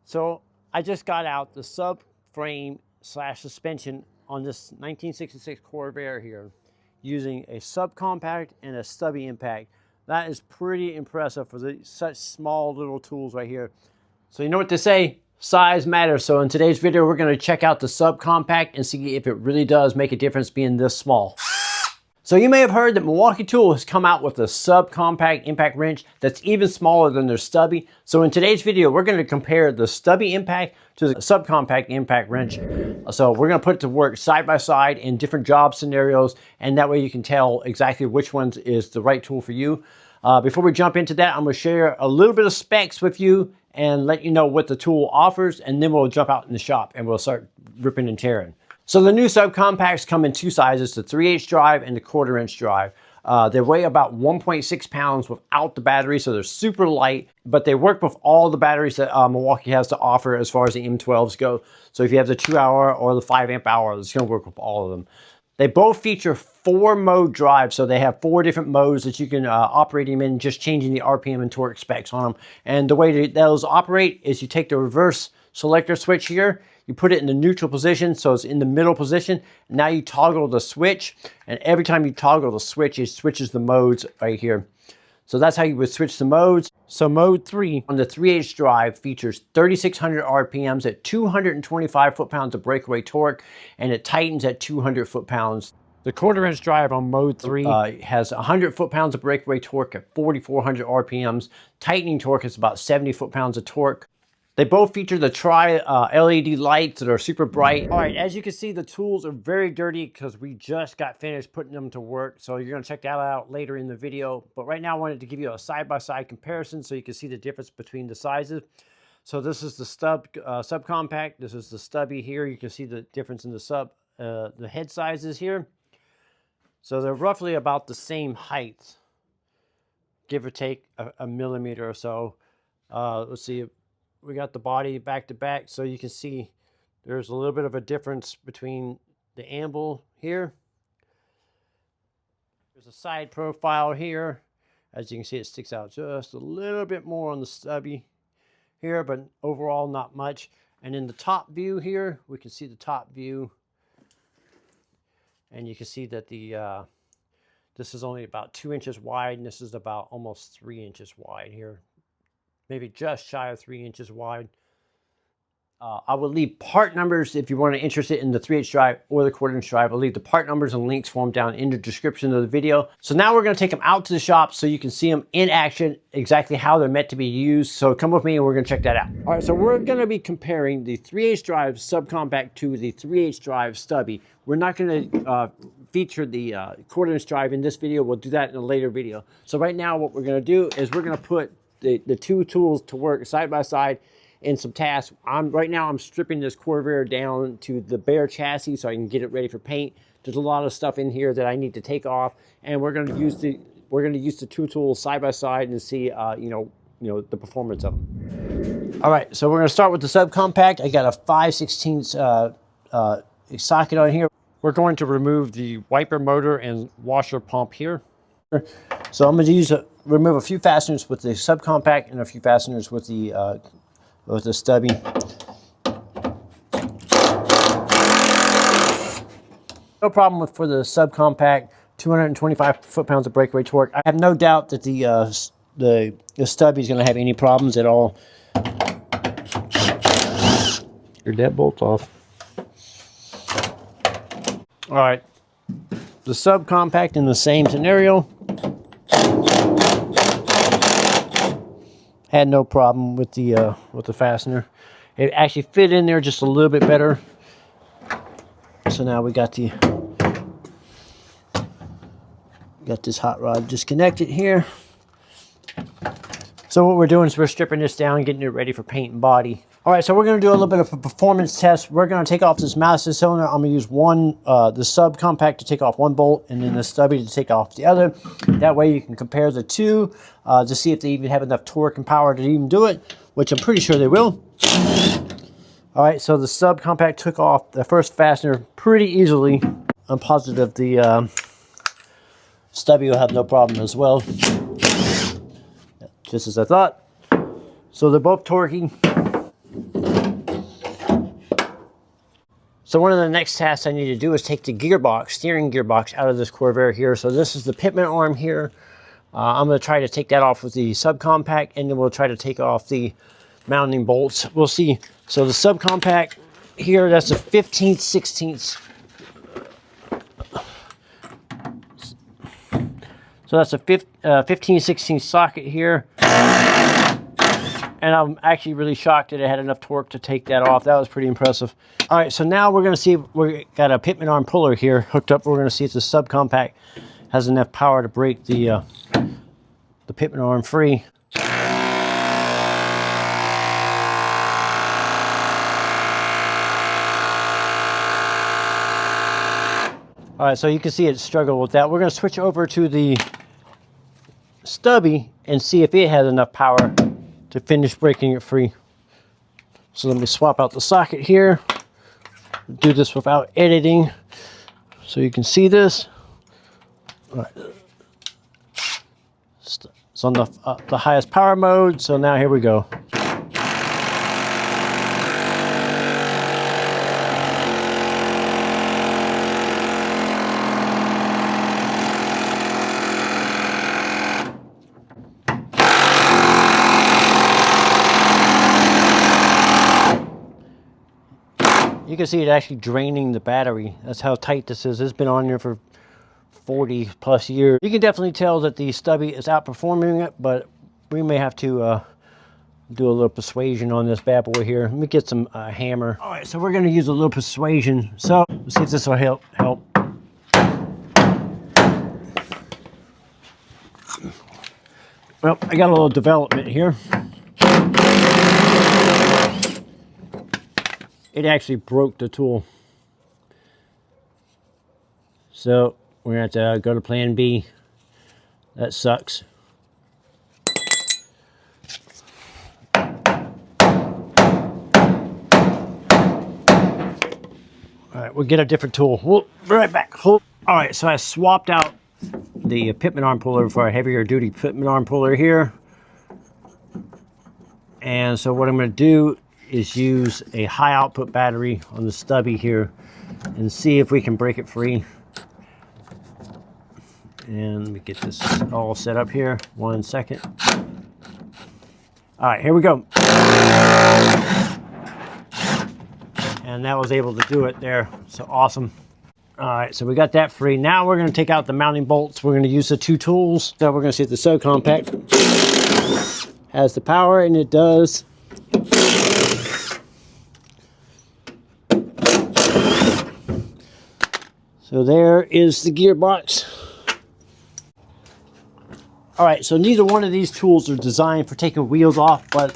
So I just got out the subframe slash suspension on this 1966 Corvair here using a subcompact and a stubby impact. That is pretty impressive for such small little tools right here. So you know what they say, size matters. So in today's video, we're going to check out the subcompact and see if it really does make a difference being this small. So you may have heard that Milwaukee Tool has come out with a subcompact impact wrench that's even smaller than their stubby. So in today's video, we're going to compare the stubby impact to the subcompact impact wrench. So we're going to put it to work side by side in different job scenarios, and that way you can tell exactly which one is the right tool for you. Before we jump into that, I'm going to share a little bit of specs with you and let you know what the tool offers, and then we'll jump out in the shop and we'll start ripping and tearing. So the new subcompacts come in two sizes, the 3/8 drive and the 1/4 inch drive. They weigh about 1.6 pounds without the battery, so they're super light, but they work with all the batteries that Milwaukee has to offer as far as the M12s go. So if you have the 2-hour or the 5-amp hour, it's going to work with all of them. They both feature 4-mode drives, so they have 4 different modes that you can operate them in, just changing the RPM and torque specs on them. And the way those operate is you take the reverse selector switch here, you put it in the neutral position, so it's in the middle position. Now you toggle the switch, and every time you toggle the switch, it switches the modes right here. So that's how you would switch the modes. So mode 3 on the 3/8 drive features 3,600 RPMs at 225 foot-pounds of breakaway torque, and it tightens at 200 foot-pounds. The 1/4 inch drive on mode 3 has 100 foot-pounds of breakaway torque at 4,400 RPMs. Tightening torque is about 70 foot-pounds of torque. They both feature the LED lights that are super bright. All right, as you can see, the tools are very dirty because we just got finished putting them to work. So you're gonna check that out later in the video. But right now I wanted to give you a side-by-side comparison so you can see the difference between the sizes. So this is the subcompact. This is the stubby here. You can see the difference in the head sizes here. So they're roughly about the same height, give or take a millimeter or so. Let's see. We got the body back to back, so you can see there's a little bit of a difference between the anvil here. There's a side profile here. As you can see, it sticks out just a little bit more on the stubby here, but overall not much. And in the top view here, we can see the top view, and you can see that this is only about 2 inches wide, and this is about almost 3 inches wide here. Maybe just shy of 3 inches wide. I will leave part numbers if you want to interested in the 3/8 drive or the 1/4 inch drive. I'll leave the part numbers and links for them down in the description of the video. So now we're going to take them out to the shop so you can see them in action, exactly how they're meant to be used. So come with me and we're going to check that out. All right, so we're going to be comparing the 3/8 drive subcompact to the 3/8 drive stubby. We're not going to feature the 1/4 inch drive in this video. We'll do that in a later video. So right now what we're going to do is we're going to put the two tools to work side by side in some tasks. Right now I'm stripping this Corvair down to the bare chassis so I can get it ready for paint. There's a lot of stuff in here that I need to take off, and we're going to use the two tools side by side and see you know the performance of them. All right, so we're going to start with the subcompact. I got a 5/16 socket on here. We're going to remove the wiper motor and washer pump here. So I'm going to remove a few fasteners with the subcompact and a few fasteners with the stubby. No problem for the subcompact, 225 foot-pounds of breakaway torque. I have no doubt that the stubby is going to have any problems at all. Your deadbolt's off. All right, the subcompact in the same scenario. Had no problem with the fastener. It actually fit in there just a little bit better. So now we got this hot rod disconnected here. So what we're doing is we're stripping this down, getting it ready for paint and body. All right, so we're going to do a little bit of a performance test. We're going to take off this master cylinder. I'm going to use the subcompact to take off one bolt, and then the stubby to take off the other. That way you can compare the two to see if they even have enough torque and power to even do it, which I'm pretty sure they will. All right, so the subcompact took off the first fastener pretty easily. I'm positive the stubby will have no problem as well. Just as I thought. So they're both torquing. So one of the next tasks I need to do is take the gearbox, steering gearbox, out of this Corvair here. So this is the pitman arm here. I'm going to try to take that off with the subcompact, and then we'll try to take off the mounting bolts. We'll see. So the subcompact here, that's a 15/16. So that's a 15/16 socket here. And I'm actually really shocked that it had enough torque to take that off. That was pretty impressive. All right, so now we're going to see if we got a pitman arm puller here hooked up. We're going to see if the subcompact has enough power to break the pitman arm free. All right, so you can see it struggled with that. We're going to switch over to the stubby and see if it has enough power to finish breaking it free. So let me swap out the socket here. Do this without editing so you can see this. All right. It's on the highest power mode, so now here we go. You can see it actually draining the battery. That's how tight this is. It's been on here for 40 plus years. You can definitely tell that the stubby is outperforming it, but we may have to do a little persuasion on this bad boy here. Let me get some hammer. All right, so we're going to use a little persuasion. So let's see if this will help. Well, I got a little development here. It actually broke the tool. So we're going to have to go to plan B. That sucks. All right, we'll get a different tool. We'll be right back. All right, so I swapped out the pitman arm puller for a heavier duty pitman arm puller here. And so what I'm going to do is use a high output battery on the stubby here and see if we can break it free. And let me get this all set up here. 1 second. All right, here we go. And that was able to do it there. So awesome. All right, so we got that free. Now we're going to take out the mounting bolts. We're going to use the 2 tools. So we're going to see if the subcompact has the power, and it does. So there is the gearbox. All right, so neither one of these tools are designed for taking wheels off, but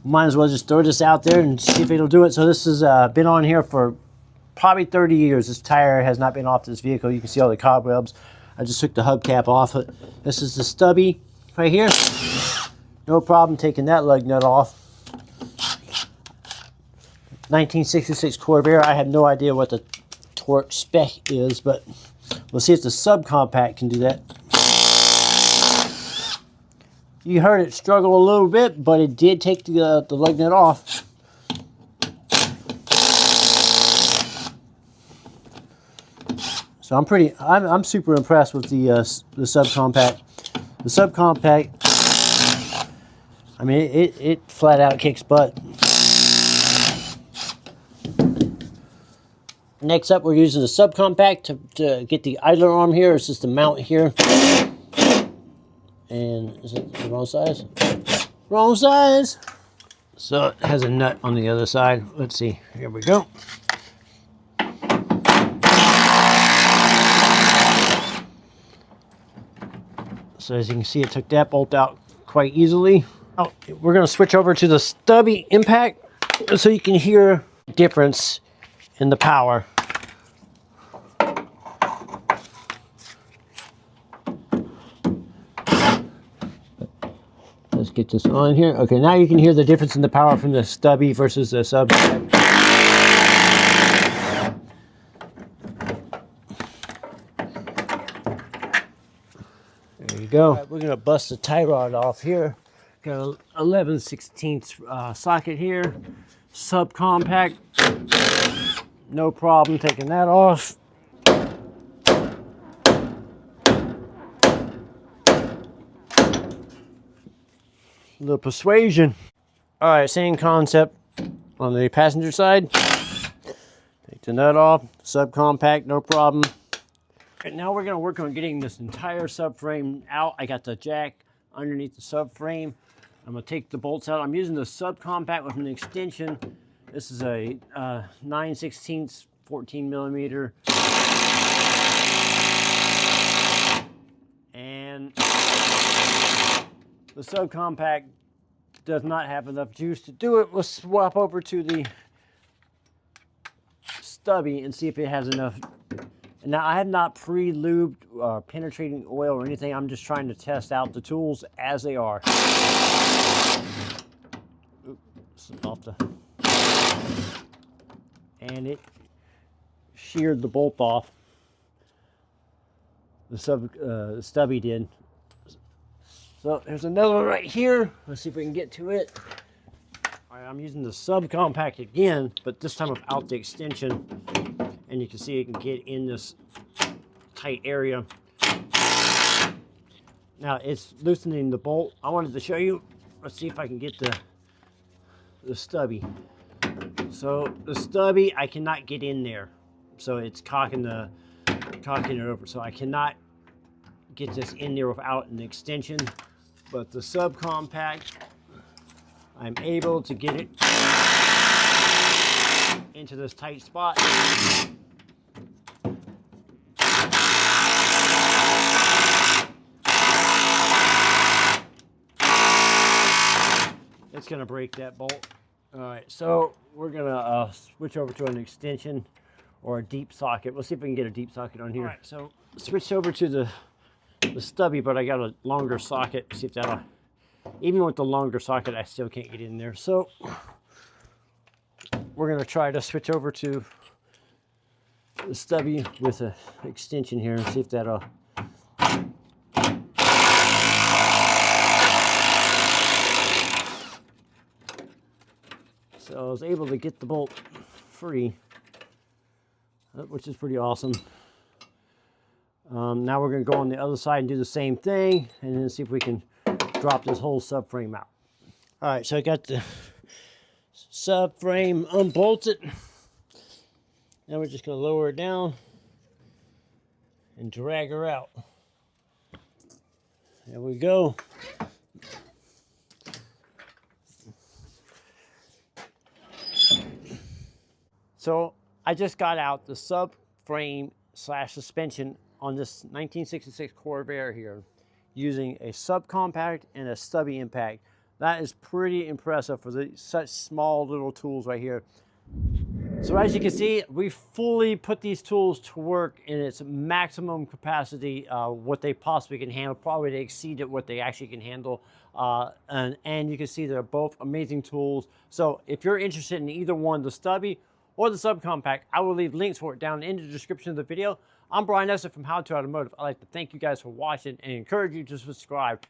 might as well just throw this out there and see if it'll do it. So this has been on here for probably 30 years. This tire has not been off this vehicle. You can see all the cobwebs. I just took the hubcap off it. This is the stubby right here. No problem taking that lug nut off. 1966 Corvair. I have no idea what the torque spec is, but we'll see if the subcompact can do that. You heard it struggle a little bit, but it did take the lug nut off. So I'm super impressed with the subcompact. The subcompact, I mean, it flat out kicks butt. Next up, we're using the subcompact to get the idler arm here. It's just the mount here. And is it the wrong size? Wrong size! So it has a nut on the other side. Let's see. Here we go. So as you can see, it took that bolt out quite easily. Oh, we're going to switch over to the stubby impact so you can hear the difference in the power. Let's get this on here. Okay, now you can hear the difference in the power from the stubby versus the sub. There you go. Right, we're going to bust the tie rod off here. Got an 11/16 socket here. Subcompact. no problem taking that off. A little persuasion. All right, same concept on the passenger side. Take the nut off, subcompact, no problem. And now we're gonna work on getting this entire subframe out. I got the jack underneath the subframe. I'm gonna take the bolts out. I'm using the subcompact with an extension. This is a 9/16 14 millimeter. And the subcompact does not have enough juice to do it. We'll swap over to the stubby and see if it has enough. Now, I have not pre-lubed penetrating oil or anything. I'm just trying to test out the tools as they are. Oops, off the... And it sheared the bolt off. The stubby did. So there's another one right here. Let's see if we can get to it. All right, I'm using the subcompact again, but this time without the extension. And you can see it can get in this tight area. Now it's loosening the bolt. I wanted to show you. Let's see if I can get the stubby. So the stubby, I cannot get in there. So it's cocking it over. So I cannot get this in there without an extension. But the subcompact, I'm able to get it into this tight spot. It's gonna break that bolt. All right, so we're gonna switch over to an extension or a deep socket. We'll see if we can get a deep socket on here. All right, so switch over to the stubby, but I got a longer socket. See if that'll, even with the longer socket, I still can't get in there. So we're gonna try to switch over to the stubby with an extension here and see if that'll. So I was able to get the bolt free, which is pretty awesome. Now we're going to go on the other side and do the same thing, and then see if we can drop this whole subframe out. All right, so I got the subframe unbolted. Now we're just going to lower her down and drag her out. There we go. So I just got out the subframe / suspension on this 1966 Corvair here using a subcompact and a stubby impact. That is pretty impressive for such small little tools right here. So as you can see, we fully put these tools to work in its maximum capacity, what they possibly can handle. Probably they exceeded what they actually can handle. And you can see they're both amazing tools. So if you're interested in either one, the stubby or the subcompact, I will leave links for it down in the description of the video. I'm Brian Eslick from How to Automotive. I'd like to thank you guys for watching and encourage you to subscribe.